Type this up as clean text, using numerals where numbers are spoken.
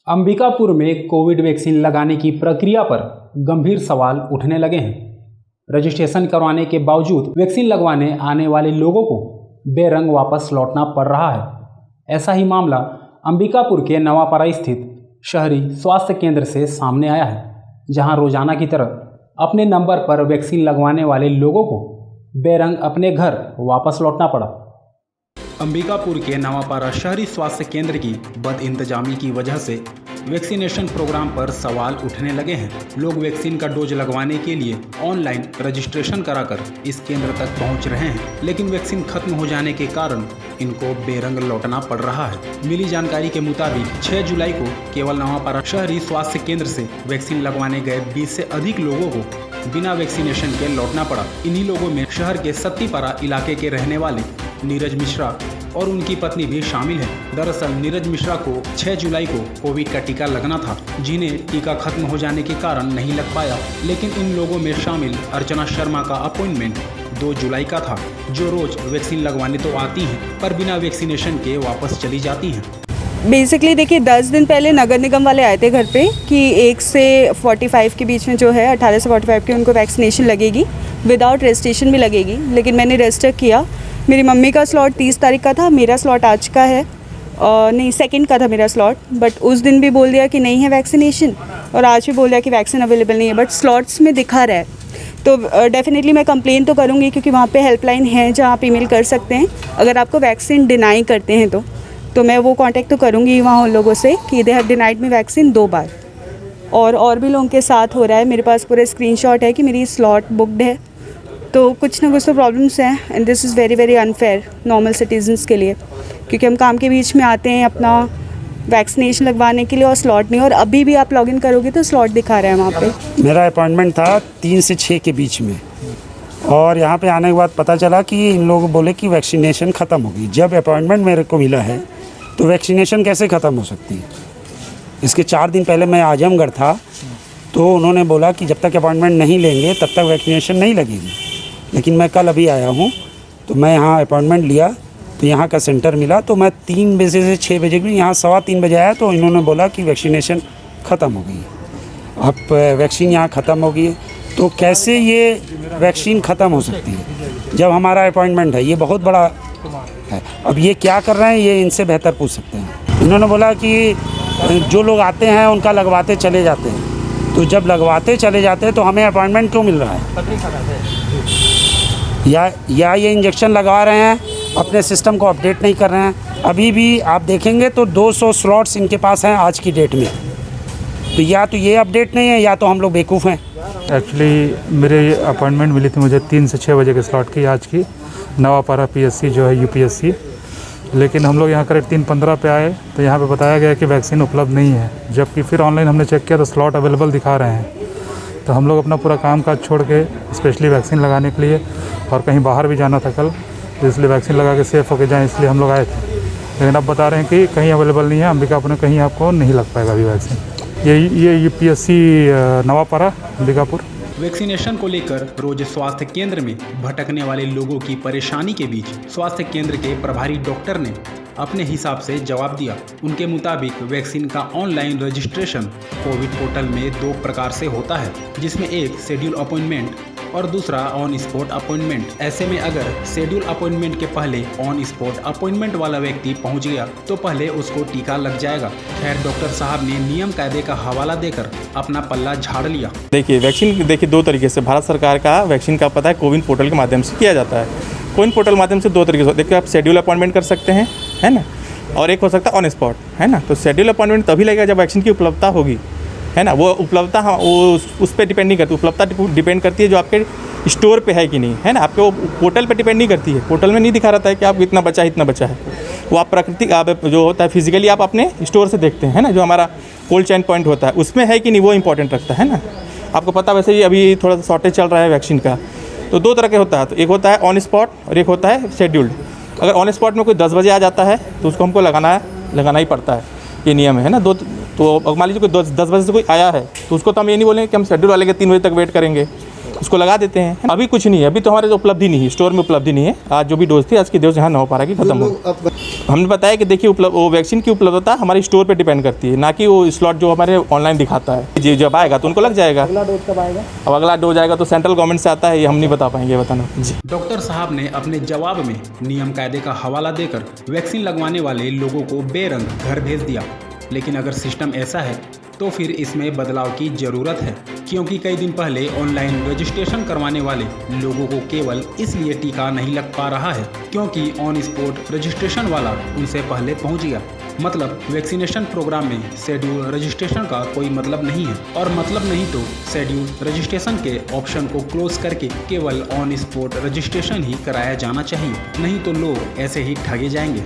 अंबिकापुर में Covid vaccine लगाने की प्रक्रिया पर गंभीर सवाल उठने लगे हैं। रजिस्ट्रेशन करवाने के बावजूद वैक्सीन लगवाने आने वाले लोगों को बेरंग वापस लौटना पड़ रहा है। ऐसा ही मामला अंबिकापुर के नवापारा स्थित शहरी स्वास्थ्य केंद्र से सामने आया है, जहां रोजाना की तरह अपने नंबर पर वैक्सीन लगवाने वाले लोगों को बेरंग अपने घर वापस लौटना पड़ा। अंबिकापुर के नवापारा शहरी स्वास्थ्य केंद्र की बदइंतजामी की वजह से वैक्सीनेशन प्रोग्राम पर सवाल उठने लगे हैं। लोग वैक्सीन का डोज लगवाने के लिए ऑनलाइन रजिस्ट्रेशन कराकर इस केंद्र तक पहुंच रहे हैं, लेकिन वैक्सीन खत्म हो जाने के कारण इनको बेरंग लौटना पड़ रहा है। मिली जानकारी के मुताबिक 6 जुलाई को केवल नवापारा शहरी स्वास्थ्य केंद्र से वैक्सीन लगवाने गए 20 से अधिक लोगों को बिना वैक्सीनेशन के लौटना पड़ा। इन्हीं लोगों में शहर के सत्तीपारा इलाके के रहने वाले नीरज मिश्रा और उनकी पत्नी भी शामिल हैं। दरअसल नीरज मिश्रा को 6 जुलाई को कोविड का टीका लगना था, जिन्हें टीका खत्म हो जाने के कारण नहीं लग पाया। लेकिन इन लोगों में शामिल अर्चना शर्मा का अपॉइंटमेंट 2 जुलाई का था, जो रोज वैक्सीन लगवाने तो आती हैं पर बिना वैक्सीनेशन के वापस चली जाती हैं। बेसिकली देखिए 10 दिन पहले नगर निगम वाले आए थे घर पे कि 1 से 45 के बीच में जो है 18 से 45 के उनको वैक्सीनेशन लगेगी, विदाउट रजिस्ट्रेशन भी लगेगी। लेकिन मैंने रजिस्टर किया। मेरी मम्मी का स्लॉट 30 तारीख का था, मेरा स्लॉट आज का है नहीं 2 का था मेरा स्लॉट, बट उस दिन भी बोल दिया कि नहीं है वैक्सीनेशन और आज भी बोल दिया कि वैक्सीन अवेलेबल नहीं है, बट स्लॉट्स में दिखा रहा है। तो डेफिनेटली मैं कंप्लेन तो करूँगी, क्योंकि वहाँ पे हेल्पलाइन है जहाँ आप ईमेल कर सकते हैं अगर आपको वैक्सीन डिनाई करते हैं तो मैं वो कांटेक्ट तो करूँगी वहाँ उन लोगों से कि they have denied me vaccine 2 बार। और भी लोगों के साथ हो रहा है। मेरे पास पूरे स्क्रीनशॉट है कि मेरी स्लॉट बुकड है। तो कुछ ना कुछ तो प्रॉब्लम्स हैं and this is very very unfair normal citizens के लिए, क्योंकि हम काम के बीच में आते हैं अपना वैक्सीनेशन लगवाने के लिए और स्लॉट नहीं, और अभी भी आप लॉगिन करोगे तो स्लॉट दिखा रहा है वहाँ पे। मेरा अपॉइंटमेंट था 3 से 6 के बीच में, और यहाँ पे आने के बाद पता चला कि इन लोग बोले कि वैक्सीनेशन ख़त्म होगी। जब अपॉइंटमेंट मेरे को मिला है तो वैक्सीनेशन कैसे ख़त्म हो सकती है? इसके 4 दिन पहले मैं आजमगढ़ था, तो उन्होंने बोला कि जब तक अपॉइंटमेंट नहीं लेंगे तब तक वैक्सीनेशन नहीं लगेगी। लेकिन मैं कल अभी आया हूँ, तो मैं यहाँ अपॉइंटमेंट लिया तो यहाँ का सेंटर मिला, तो मैं 3 बजे से 6 बजे भी यहाँ 3:15 बजे आया, तो इन्होंने बोला कि वैक्सीनेशन ख़त्म हो गई है। अब वैक्सीन यहाँ ख़त्म हो गई है, तो कैसे ये वैक्सीन ख़त्म हो सकती है जब हमारा अपॉइंटमेंट है? ये बहुत बड़ा है। अब ये क्या कर रहे हैं ये इनसे बेहतर पूछ सकते हैं। इन्होंने बोला कि जो लोग आते हैं उनका लगवाते चले जाते हैं, तो जब लगवाते चले जाते हैं तो हमें अपॉइंटमेंट क्यों मिल रहा है? या ये इंजेक्शन लगवा रहे हैं, अपने सिस्टम को अपडेट नहीं कर रहे हैं। अभी भी आप देखेंगे तो 200 स्लॉट्स इनके पास हैं आज की डेट में, तो या तो ये अपडेट नहीं है या तो हम लोग बेवकूफ़ हैं। एक्चुअली मेरे अपॉइंटमेंट मिली थी मुझे 3 से 6 बजे के स्लॉट की आज की, नवापारा PSC जो है UPSC। लेकिन हम लोग यहाँ करीब 3:15 पे आए तो यहाँ पे बताया गया कि वैक्सीन उपलब्ध नहीं है, जबकि फिर ऑनलाइन हमने चेक किया तो स्लॉट अवेलेबल दिखा रहे हैं। तो हम लोग अपना पूरा काम काज छोड़ के स्पेशली वैक्सीन लगाने के लिए, और कहीं बाहर भी जाना था कल, तो इसलिए वैक्सीन लगा के सेफ़ होके जाएँ इसलिए हम लोग आए थे। लेकिन अब बता रहे हैं कि कहीं अवेलेबल नहीं है, अंबिकापुर में कहीं आपको नहीं लग पाएगा अभी वैक्सीन। ये UPSC नवापारा अंबिकापुर। वैक्सीनेशन को लेकर रोज स्वास्थ्य केंद्र में भटकने वाले लोगों की परेशानी के बीच स्वास्थ्य केंद्र के प्रभारी डॉक्टर ने अपने हिसाब से जवाब दिया। उनके मुताबिक वैक्सीन का ऑनलाइन रजिस्ट्रेशन कोविड पोर्टल में 2 प्रकार से होता है, जिसमें एक शेड्यूल अपॉइंटमेंट और दूसरा ऑन स्पॉट अपॉइंटमेंट। ऐसे में अगर शेड्यूल अपॉइंटमेंट के पहले ऑन स्पॉट अपॉइंटमेंट वाला व्यक्ति पहुंच गया तो पहले उसको टीका लग जाएगा। खैर, डॉक्टर साहब ने नियम कायदे का हवाला देकर अपना पल्ला झाड़ लिया। देखिए वैक्सीन 2 तरीके से भारत सरकार का वैक्सीन का पता है कोविन पोर्टल के माध्यम से किया जाता है। कोविन पोर्टल माध्यम से 2 तरीके से देखिए, आप शेड्यूल अपॉइंटमेंट कर सकते हैं, है ना, और एक हो सकता है ऑन स्पॉट, है ना। तो शेड्यूल अपॉइंटमेंट तभी लगेगा जब वैक्सीन की उपलब्धता होगी, है ना। वो उपलब्धता वो उस पर डिपेंड नहीं करती, उपलब्धता डिपेंड करती है जो आपके स्टोर पे है कि नहीं, है ना। आपके वो पोर्टल पे डिपेंड नहीं करती है। पोर्टल में नहीं दिखा रहता है कि आप इतना बचा है, वो आप प्राकृतिक आप जो होता है फिजिकली आप अपने स्टोर से देखते हैं, है ना। जो हमारा कोल्ड चेन पॉइंट होता है उसमें है कि नहीं, वो इंपॉर्टेंट रखता है ना। आपको पता वैसे ही अभी थोड़ा सा शॉर्टेज चल रहा है वैक्सीन का, तो 2 तरह के होता है, तो एक होता है ऑन स्पॉट और एक होता है शेड्यूल्ड। अगर ऑन स्पॉट में कोई 10 बजे आ जाता है तो उसको हमको लगाना ही पड़ता है, ये नियम है ना। तो मान लीजिए कोई 10 बजे से कोई आया है तो उसको तो हम ये नहीं बोलेंगे कि हम शेड्यूल वाले के 3 बजे तक वेट करेंगे, उसको लगा देते हैं। अभी कुछ नहीं है, अभी तो हमारे जो उपलब्धि नहीं है, स्टोर में उपलब्धि नहीं है। आज जो भी डोज थी, आज की डोज यहाँ 9/12 की खत्म हो। हमने बताया कि देखिए वो वैक्सीन की उपलब्धता हमारी स्टोर पे डिपेंड करती है, ना कि वो स्लॉट जो हमारे ऑनलाइन दिखाता है। जी जब आएगा तो उनको लग जाएगा। अगला डोज कब आएगा? अब अगला डोज आएगा तो सेंट्रल गवर्नमेंट से आता है, ये हम नहीं बता पाएंगे, बताना जी। डॉक्टर साहब ने अपने जवाब में नियम कायदे का हवाला देकर वैक्सीन लगवाने वाले लोगों को बेरंग घर भेज दिया। लेकिन अगर सिस्टम ऐसा है तो फिर इसमें बदलाव की ज़रूरत है, क्योंकि कई दिन पहले ऑनलाइन रजिस्ट्रेशन करवाने वाले लोगों को केवल इसलिए टीका नहीं लग पा रहा है क्योंकि ऑन स्पॉट रजिस्ट्रेशन वाला उनसे पहले पहुंच गया। मतलब वैक्सीनेशन प्रोग्राम में शेड्यूल रजिस्ट्रेशन का कोई मतलब नहीं है, और मतलब नहीं तो शेड्यूल रजिस्ट्रेशन के ऑप्शन को क्लोज करके केवल ऑन स्पॉट रजिस्ट्रेशन ही कराया जाना चाहिए, नहीं तो लोग ऐसे ही ठगे जाएंगे।